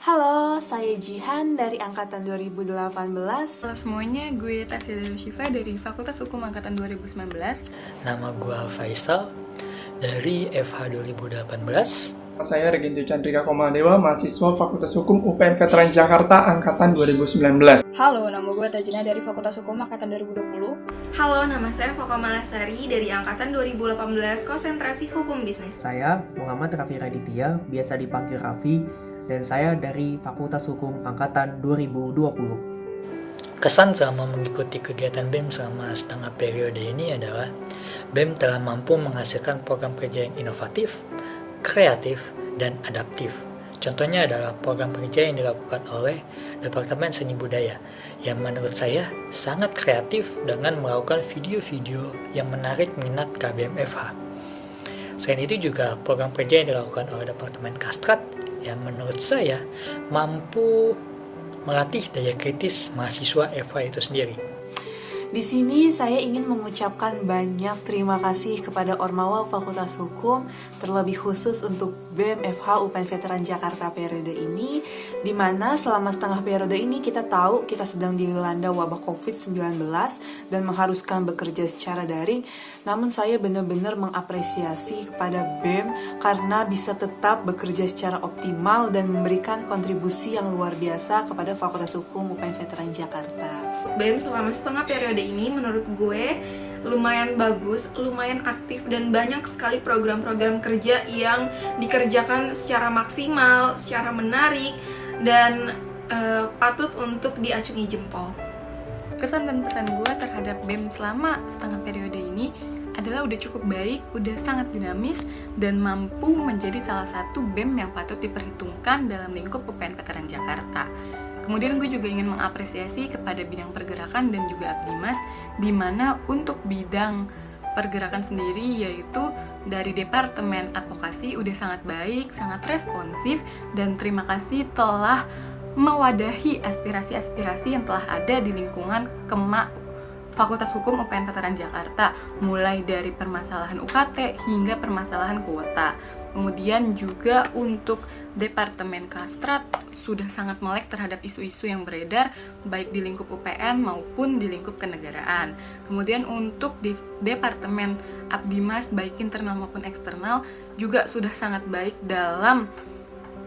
Halo, saya Jihan dari Angkatan 2018. Halo semuanya, gue Tasya dari Syifa dari Fakultas Hukum Angkatan 2019. Nama gue Faisal dari FH 2018. Saya Reginti Chandrika Komadewa, mahasiswa Fakultas Hukum UPN Veteran Jakarta Angkatan 2019. Halo, nama gue Tajina dari Fakultas Hukum Angkatan 2020. Halo, nama saya Foka Malasari dari Angkatan 2018 Konsentrasi Hukum Bisnis. Saya Muhammad Raffi Raditya, biasa dipanggil Raffi, dan saya dari Fakultas Hukum Angkatan 2020. Kesan selama mengikuti kegiatan BEM selama setengah periode ini adalah BEM telah mampu menghasilkan program kerja yang inovatif, kreatif, dan adaptif. Contohnya adalah program kerja yang dilakukan oleh Departemen Seni Budaya yang menurut saya sangat kreatif dengan melakukan video-video yang menarik minat KBM-FH. Selain itu juga program kerja yang dilakukan oleh Departemen Kastrat yang menurut saya mampu melatih daya kritis mahasiswa FH itu sendiri. Di sini saya ingin mengucapkan banyak terima kasih kepada Ormawa Fakultas Hukum, terlebih khusus untuk BEM FH UPN Veteran Jakarta periode ini, di mana selama setengah periode ini kita tahu kita sedang dilanda wabah COVID-19 dan mengharuskan bekerja secara daring. Namun saya benar-benar mengapresiasi kepada BEM karena bisa tetap bekerja secara optimal dan memberikan kontribusi yang luar biasa kepada Fakultas Hukum UPN Veteran Jakarta. BEM selama setengah periode ini menurut gue lumayan bagus, lumayan aktif, dan banyak sekali program-program kerja yang dikerjakan secara maksimal, secara menarik, dan patut untuk diacungi jempol. Kesan dan pesan gue terhadap BEM selama setengah periode ini adalah udah cukup baik, udah sangat dinamis, dan mampu menjadi salah satu BEM yang patut diperhitungkan dalam lingkup UPN Veteran Jakarta. Kemudian gue juga ingin mengapresiasi kepada bidang pergerakan dan juga Abdimas, di mana untuk bidang pergerakan sendiri yaitu dari Departemen Advokasi udah sangat baik, sangat responsif, dan terima kasih telah mewadahi aspirasi-aspirasi yang telah ada di lingkungan KEMA Fakultas Hukum UPN Veteran Jakarta, mulai dari permasalahan UKT hingga permasalahan kuota. Kemudian juga untuk Departemen Kastrat sudah sangat melek terhadap isu-isu yang beredar baik di lingkup UPN maupun di lingkup kenegaraan. Kemudian untuk di Departemen Abdimas baik internal maupun eksternal juga sudah sangat baik dalam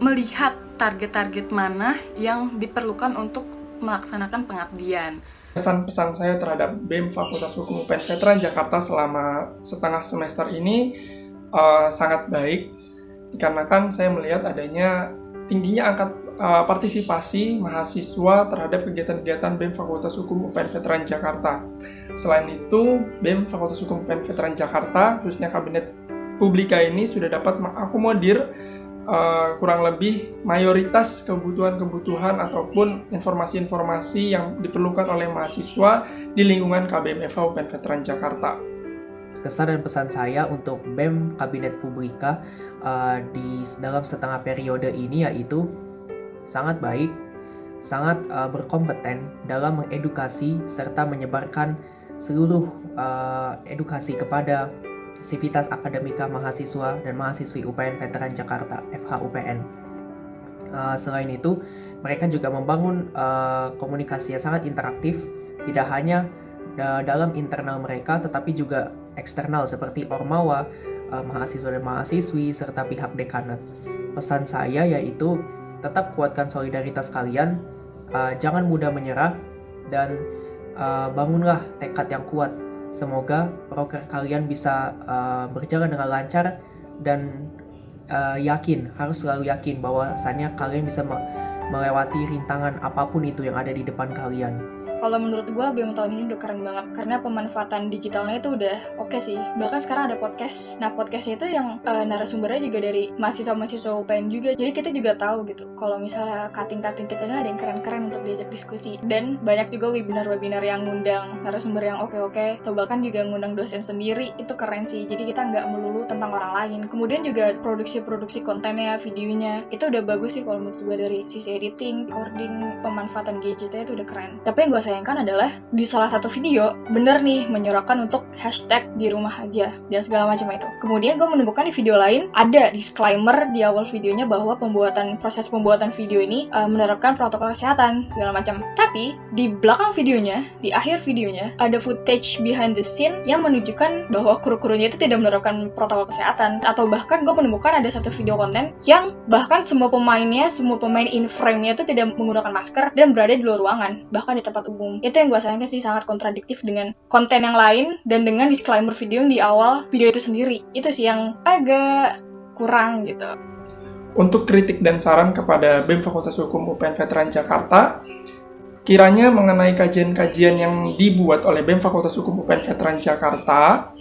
melihat target-target mana yang diperlukan untuk melaksanakan pengabdian. Pesan-pesan saya terhadap BEM Fakultas Hukum UPN Veteran Jakarta selama setengah semester ini sangat baik, dikarenakan saya melihat adanya tingginya angka partisipasi mahasiswa terhadap kegiatan-kegiatan BEM Fakultas Hukum UPN Veteran Jakarta. Selain itu, BEM Fakultas Hukum UPN Veteran Jakarta, khususnya Kabinet Publika ini sudah dapat mengakomodir kurang lebih mayoritas kebutuhan-kebutuhan ataupun informasi-informasi yang diperlukan oleh mahasiswa di lingkungan KBM-FH UPN Veteran Jakarta. Kesan dan pesan saya untuk BEM Kabinet Publika di dalam setengah periode ini yaitu sangat baik, sangat berkompeten dalam mengedukasi serta menyebarkan seluruh edukasi kepada sivitas akademika mahasiswa dan mahasiswi UPN Veteran Jakarta FH UPN. Selain itu, mereka juga membangun komunikasi yang sangat interaktif, tidak hanya dalam internal mereka tetapi juga eksternal seperti Ormawa, mahasiswa dan mahasiswi, serta pihak dekanat. Pesan saya yaitu tetap kuatkan solidaritas kalian, jangan mudah menyerah, dan bangunlah tekad yang kuat. Semoga proker kalian bisa berjalan dengan lancar dan harus selalu yakin bahwasannya kalian bisa melewati rintangan apapun itu yang ada di depan kalian. Kalau menurut gue, BEM tahun ini udah keren banget karena pemanfaatan digitalnya itu udah oke sih. Bahkan sekarang ada podcast. Nah, podcastnya itu yang narasumbernya juga dari mahasiswa-mahasiswa UPN juga. Jadi kita juga tahu gitu, kalau misalnya cutting-cutting kita ini ada yang keren-keren untuk diajak diskusi. Dan banyak juga webinar-webinar yang ngundang narasumber yang oke-oke, atau bahkan juga ngundang dosen sendiri. Itu keren sih. Jadi kita nggak melulu tentang orang lain. Kemudian juga produksi kontennya, videonya, itu udah bagus sih kalau menurut gue, dari sisi editing, recording, pemanfaatan gadgetnya itu udah keren. Tapi yang yang gue sayangkan adalah di salah satu video bener nih menyorokkan untuk hashtag di rumah aja dan segala macam itu. Kemudian gue menemukan di video lain ada disclaimer di awal videonya bahwa proses pembuatan video ini menerapkan protokol kesehatan segala macam. Tapi di belakang videonya, di akhir videonya ada footage behind the scene yang menunjukkan bahwa kru-krunya itu tidak menerapkan protokol kesehatan. Atau bahkan gue menemukan ada satu video konten yang bahkan semua pemain in frame-nya itu tidak menggunakan masker dan berada di luar ruangan, bahkan di tempat umum. Itu yang gue sayangkan sih, sangat kontradiktif dengan konten yang lain dan dengan disclaimer video yang di awal video itu sendiri. Itu sih yang agak kurang gitu. Untuk kritik dan saran kepada BEM Fakultas Hukum UPN Veteran Jakarta, kiranya mengenai kajian-kajian yang dibuat oleh BEM Fakultas Hukum UPN Veteran Jakarta,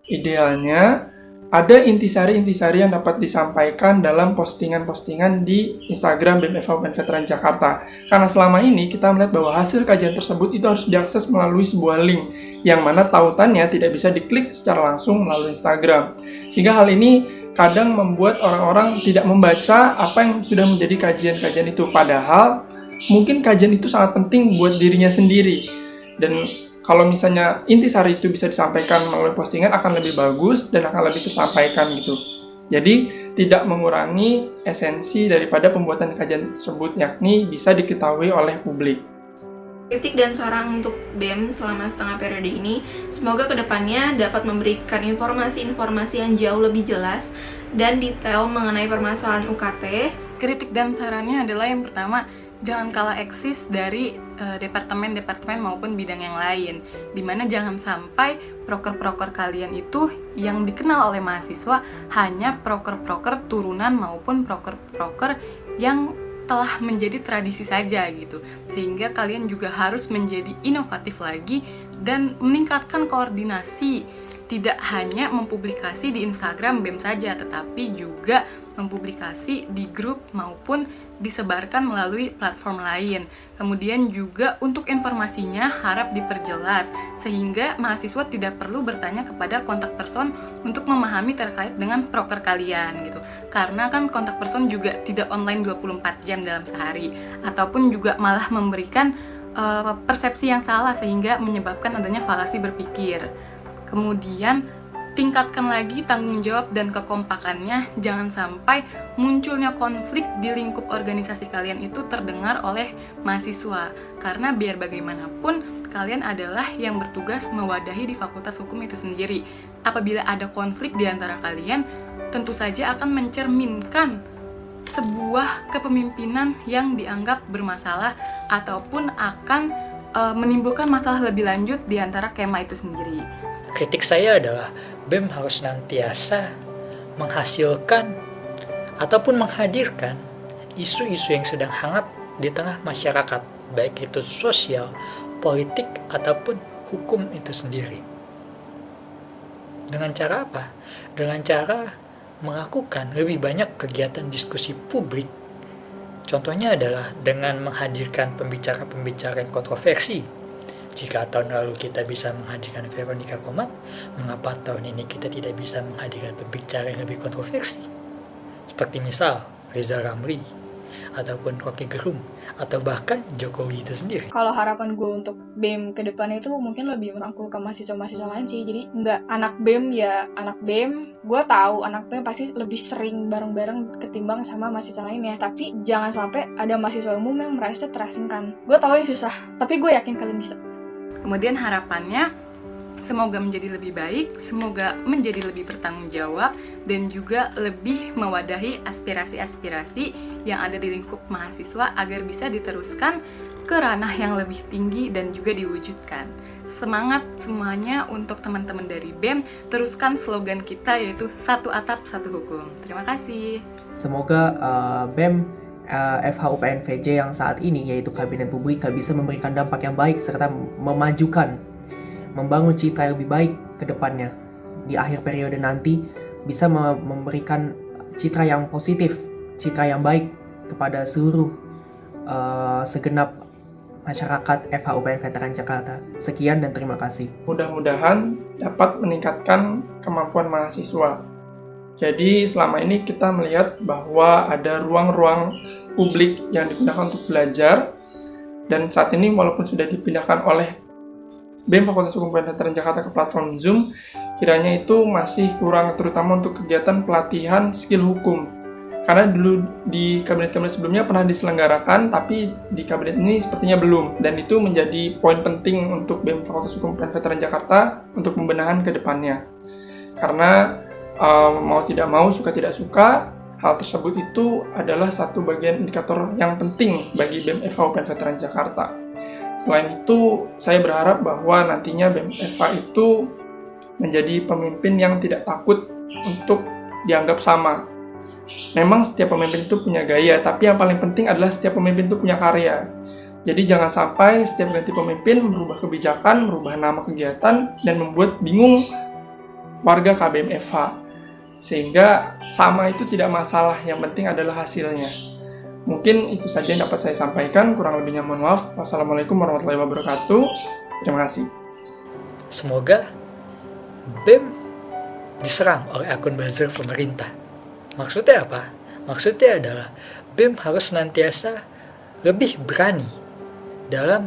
idealnya ada intisari-intisari yang dapat disampaikan dalam postingan-postingan di Instagram BEM FH UPN Veteran Jakarta. Karena selama ini kita melihat bahwa hasil kajian tersebut itu harus diakses melalui sebuah link, yang mana tautannya tidak bisa diklik secara langsung melalui Instagram. Sehingga hal ini kadang membuat orang-orang tidak membaca apa yang sudah menjadi kajian-kajian itu. Padahal mungkin kajian itu sangat penting buat dirinya sendiri. Dan kalau misalnya intisari itu bisa disampaikan melalui postingan akan lebih bagus dan akan lebih tersampaikan gitu. Jadi tidak mengurangi esensi daripada pembuatan kajian tersebut, yakni bisa diketahui oleh publik. Kritik dan saran untuk BEM selama setengah periode ini, semoga kedepannya dapat memberikan informasi-informasi yang jauh lebih jelas dan detail mengenai permasalahan UKT. Kritik dan sarannya adalah yang pertama, jangan kalah eksis dari departemen-departemen maupun bidang yang lain, dimana jangan sampai proker-proker kalian itu yang dikenal oleh mahasiswa hanya proker-proker turunan maupun proker-proker yang telah menjadi tradisi saja gitu, sehingga kalian juga harus menjadi inovatif lagi dan meningkatkan koordinasi, tidak hanya mempublikasi di Instagram BEM saja, tetapi juga mempublikasi di grup maupun disebarkan melalui platform lain. Kemudian juga untuk informasinya harap diperjelas sehingga mahasiswa tidak perlu bertanya kepada kontak person untuk memahami terkait dengan proker kalian gitu. Karena kan kontak person juga tidak online 24 jam dalam sehari, ataupun juga malah memberikan persepsi yang salah sehingga menyebabkan adanya falasi berpikir. Kemudian tingkatkan lagi tanggung jawab dan kekompakannya, jangan sampai munculnya konflik di lingkup organisasi kalian itu terdengar oleh mahasiswa. Karena biar bagaimanapun, kalian adalah yang bertugas mewadahi di Fakultas Hukum itu sendiri. Apabila ada konflik di antara kalian, tentu saja akan mencerminkan sebuah kepemimpinan yang dianggap bermasalah ataupun akan menimbulkan masalah lebih lanjut di antara kema itu sendiri. Kritik saya adalah BEM harus senantiasa menghasilkan ataupun menghadirkan isu-isu yang sedang hangat di tengah masyarakat, baik itu sosial, politik, ataupun hukum itu sendiri. Dengan cara apa? Dengan cara melakukan lebih banyak kegiatan diskusi publik. Contohnya adalah dengan menghadirkan pembicara-pembicara yang kontroversi. Jika tahun lalu kita bisa menghadirkan Veronica Komat, mengapa tahun ini kita tidak bisa menghadirkan pembicara yang lebih kontroversi? Seperti misal Reza Ramli, ataupun Rocky Gerung, atau bahkan Jokowi itu sendiri. Kalau harapan gue untuk BEM ke depan itu mungkin lebih merangkul ke mahasiswa-mahasiswa lain sih. Jadi nggak anak BEM ya anak BEM. Gue tahu anak BEM pasti lebih sering bareng-bareng ketimbang sama mahasiswa lainnya. Tapi jangan sampai ada mahasiswa umum yang merasa terasingkan. Gue tahu ini susah, tapi gue yakin kalian bisa. Kemudian harapannya semoga menjadi lebih baik, semoga menjadi lebih bertanggung jawab, dan juga lebih mewadahi aspirasi-aspirasi yang ada di lingkup mahasiswa agar bisa diteruskan ke ranah yang lebih tinggi dan juga diwujudkan. Semangat semuanya untuk teman-teman dari BEM, teruskan slogan kita yaitu satu atap satu hukum. Terima kasih. Semoga BEM FH UPN VJ yang saat ini yaitu Kabinet Publika bisa memberikan dampak yang baik serta membangun citra yang lebih baik ke depannya. Di akhir periode nanti bisa memberikan citra yang positif, citra yang baik kepada seluruh segenap masyarakat FH UPN Veteran Jakarta. Sekian dan terima kasih. Mudah-mudahan dapat meningkatkan kemampuan mahasiswa. Jadi selama ini kita melihat bahwa ada ruang-ruang publik yang digunakan untuk belajar, Dan saat ini walaupun sudah dipindahkan oleh BEM Fakultas Hukum UPN Veteran Jakarta ke platform Zoom, kiranya itu masih kurang, terutama untuk kegiatan pelatihan skill hukum. Karena dulu di kabinet-kabinet sebelumnya pernah diselenggarakan, tapi di kabinet ini sepertinya belum. Dan itu menjadi poin penting untuk BEM Fakultas Hukum UPN Veteran Jakarta untuk pembenahan ke depannya. Karena mau tidak mau, suka tidak suka, hal tersebut itu adalah satu bagian indikator yang penting bagi BEM FH UPN Veteran Jakarta. Selain itu, saya berharap bahwa nantinya BEM FH itu menjadi pemimpin yang tidak takut untuk dianggap sama. Memang setiap pemimpin itu punya gaya, tapi yang paling penting adalah setiap pemimpin itu punya karya. Jadi jangan sampai setiap ganti pemimpin merubah kebijakan, merubah nama kegiatan, dan membuat bingung warga KBM FH. Sehingga sama itu tidak masalah, yang penting adalah hasilnya. Mungkin itu saja yang dapat saya sampaikan, kurang lebihnya mohon maaf. Wassalamualaikum warahmatullahi wabarakatuh. Terima kasih. Semoga BEM diserang oleh akun buzzer pemerintah. Maksudnya apa? Maksudnya adalah BEM harus senantiasa lebih berani dalam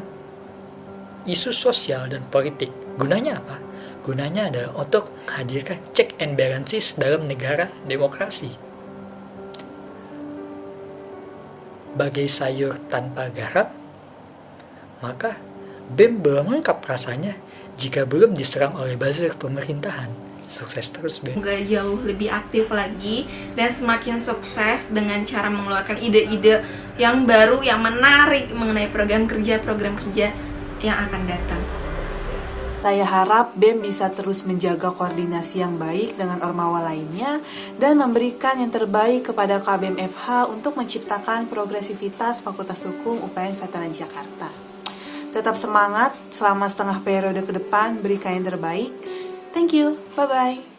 isu sosial dan politik. Gunanya apa? Gunanya adalah untuk menghadirkan check and balances dalam negara demokrasi. Bagai sayur tanpa garam, maka BEM belum lengkap rasanya jika belum diserang oleh buzzer pemerintahan. Sukses terus, BEM. Semoga jauh lebih aktif lagi dan semakin sukses dengan cara mengeluarkan ide-ide yang baru, yang menarik mengenai program kerja yang akan datang. Saya harap BEM bisa terus menjaga koordinasi yang baik dengan ormawa lainnya dan memberikan yang terbaik kepada KBM FH untuk menciptakan progresivitas Fakultas Hukum UPN Veteran Jakarta. Tetap semangat selama setengah periode ke depan, berikan yang terbaik. Thank you, bye-bye.